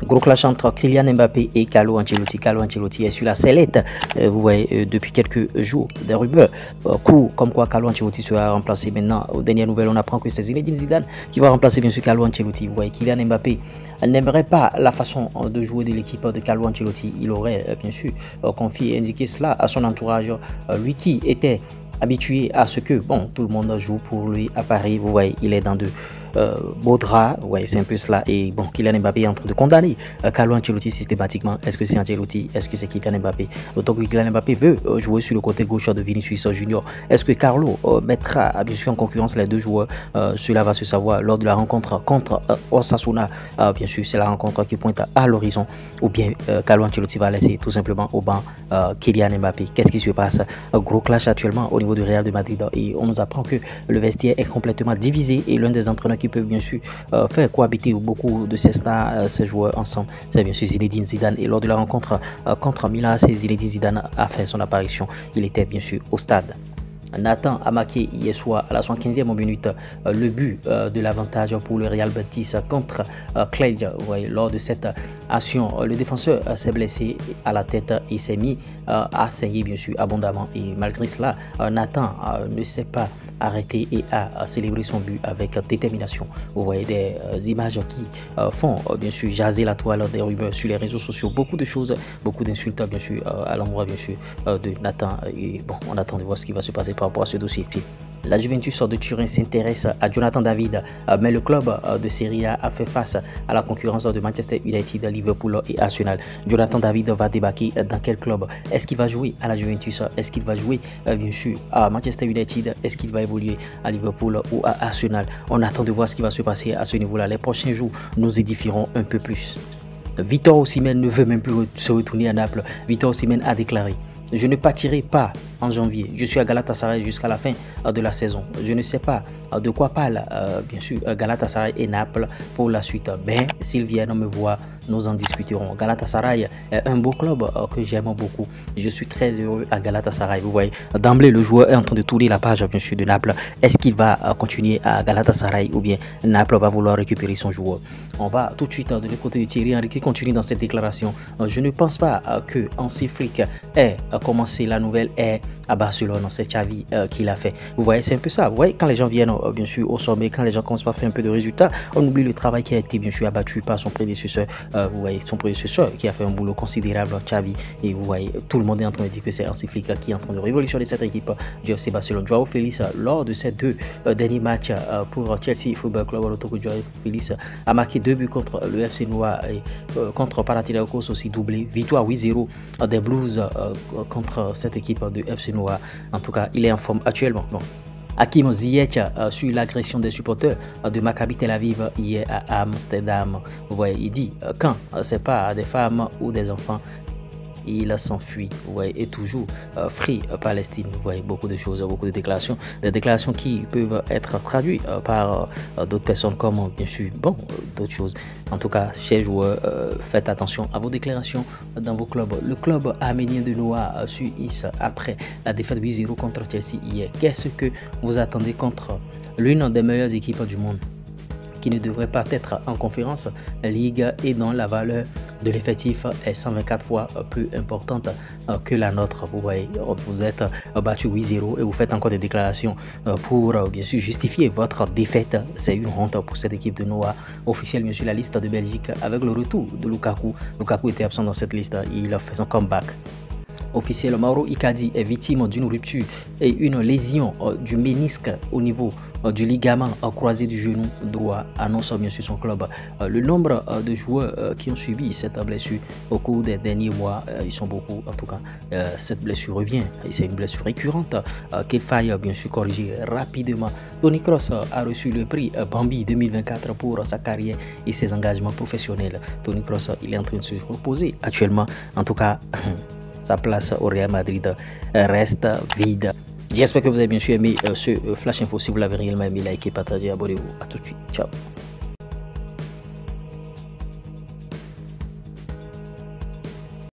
Gros clash entre Kylian Mbappé et Carlo Ancelotti. Carlo Ancelotti est sur la sellette, vous voyez, depuis quelques jours. Des rumeurs courent comme quoi Carlo Ancelotti sera remplacé. Maintenant, aux dernières nouvelles, on apprend que c'est Zinedine Zidane qui va remplacer bien sûr Carlo Ancelotti. Vous voyez, Kylian Mbappé n'aimerait pas la façon de jouer de l'équipe de Carlo Ancelotti. Il aurait bien sûr confié et indiqué cela à son entourage, lui qui était habitué à ce que bon, tout le monde joue pour lui à Paris. Vous voyez, il est dans de beaux draps, ouais, c'est un peu cela. Et bon, Kylian Mbappé est en train de condamner Carlo Ancelotti systématiquement. Est-ce que c'est Ancelotti? Est-ce que c'est Kylian Mbappé? D'autant que Kylian Mbappé veut jouer sur le côté gauche de Vinicius Junior. Est-ce que Carlo mettra bien sûr en concurrence les deux joueurs? Cela va se savoir lors de la rencontre contre Osasuna. Bien sûr, c'est la rencontre qui pointe à l'horizon. Ou bien Carlo Ancelotti va laisser tout simplement au banc Kylian Mbappé. Qu'est-ce qui se passe? Gros clash actuellement au niveau du Real de Madrid. Et on nous apprend que le vestiaire est complètement divisé et l'un des entraîneurs qui peuvent bien sûr faire cohabiter beaucoup de ces stars, ces joueurs ensemble, c'est bien sûr Zinedine Zidane. Et lors de la rencontre contre Milan, Zinedine Zidane a fait son apparition. Il était bien sûr au stade. Nathan a marqué hier soir à la 75e minute le but de l'avantage pour le Real Betis contre Clegg. Lors de cette action, le défenseur s'est blessé à la tête et s'est mis à saigner bien sûr abondamment. Et malgré cela, Nathan ne s'est pas arrêté et a célébré son but avec détermination. Vous voyez des images qui font bien sûr jaser la toile des rumeurs sur les réseaux sociaux. Beaucoup de choses, beaucoup d'insultes bien sûr à l'endroit bien sûr de Nathan. Et bon, on attend de voir ce qui va se passer par rapport à ce dossier. La Juventus de Turin s'intéresse à Jonathan David, mais le club de Serie A fait face à la concurrence de Manchester United, Liverpool et Arsenal. Jonathan David va débarquer dans quel club? Est-ce qu'il va jouer à la Juventus? Est-ce qu'il va jouer bien sûr à Manchester United? Est-ce qu'il va évoluer à Liverpool ou à Arsenal? On attend de voir ce qui va se passer à ce niveau-là. Les prochains jours nous édifieront un peu plus. Victor Osimhen ne veut même plus se retourner à Naples. Victor Osimhen a déclaré: je ne partirai pas en janvier. Je suis à Galatasaray jusqu'à la fin de la saison. Je ne sais pas de quoi parle bien sûr Galatasaray et Naples pour la suite. Mais s'ils viennent me voir, nous en discuterons. Galatasaray est un beau club que j'aime beaucoup. Je suis très heureux à Galatasaray. Vous voyez, d'emblée, le joueur est en train de tourner la page bien sûr de Naples. Est-ce qu'il va continuer à Galatasaray ou bien Naples va vouloir récupérer son joueur? On va tout de suite de l'autre côté de Thierry Henry qui continue dans cette déclaration. Je ne pense pas que Hansi Flick ait commencé la nouvelle ère à Barcelone. C'est Xavi qui l'a fait. Vous voyez, c'est un peu ça. Vous voyez, quand les gens viennent bien sûr au sommet, quand les gens commencent à faire un peu de résultats, on oublie le travail qui a été bien sûr abattu par son prédécesseur. Vous voyez, son prédécesseur qui a fait un boulot considérable, Xavi. Et vous voyez, tout le monde est en train de dire que c'est Hansi Flick qui est en train de révolutionner cette équipe du FC Barcelone. Joao Félix, lors de ces deux derniers matchs pour Chelsea Football Club, autour de Joao Félix a marqué 2 buts contre le FC Noir et contre Panathinaikos aussi doublé. Victoire 8-0 des Blues contre cette équipe de FC Noir. En tout cas, il est en forme actuellement. Bon. Hakim Ziyech sur l'agression des supporters de Maccabi Tel Aviv hier à Amsterdam. Vous voyez, il dit quand c'est pas des femmes ou des enfants, il s'enfuit, vous voyez, et toujours Free Palestine. Vous voyez, beaucoup de choses, beaucoup de déclarations, des déclarations qui peuvent être traduites par d'autres personnes comme bien sûr, bon, d'autres choses. En tout cas, chers joueurs, faites attention à vos déclarations dans vos clubs. Le club arménien de Noah sur Is après la défaite 8-0 contre Chelsea hier. Qu'est-ce que vous attendez contre l'une des meilleures équipes du monde, qui ne devrait pas être en conférence Ligue et dont la valeur de l'effectif est 124 fois plus importante que la nôtre? Vous voyez, vous êtes battu 8-0 et vous faites encore des déclarations pour bien sûr justifier votre défaite. C'est une honte pour cette équipe de Noah. Officiel bien sûr la liste de Belgique avec le retour de Lukaku. Lukaku était absent dans cette liste, il a fait son comeback. Officiel, Mauro Icardi est victime d'une rupture et une lésion du ménisque au niveau du ligament croisé du genou droit, annonce bien sûr son club. Le nombre de joueurs qui ont subi cette blessure au cours des derniers mois, ils sont beaucoup. En tout cas, cette blessure revient. C'est une blessure récurrente qu'il faille bien sûr corriger rapidement. Toni Kroos a reçu le prix Bambi 2024 pour sa carrière et ses engagements professionnels. Toni Kroos, il est en train de se reposer actuellement. En tout cas, sa place au Real Madrid reste vide. J'espère que vous avez bien sûr aimé ce Flash Info. Si vous l'avez réellement aimé, likez, partagez, abonnez-vous. À tout de suite. Ciao.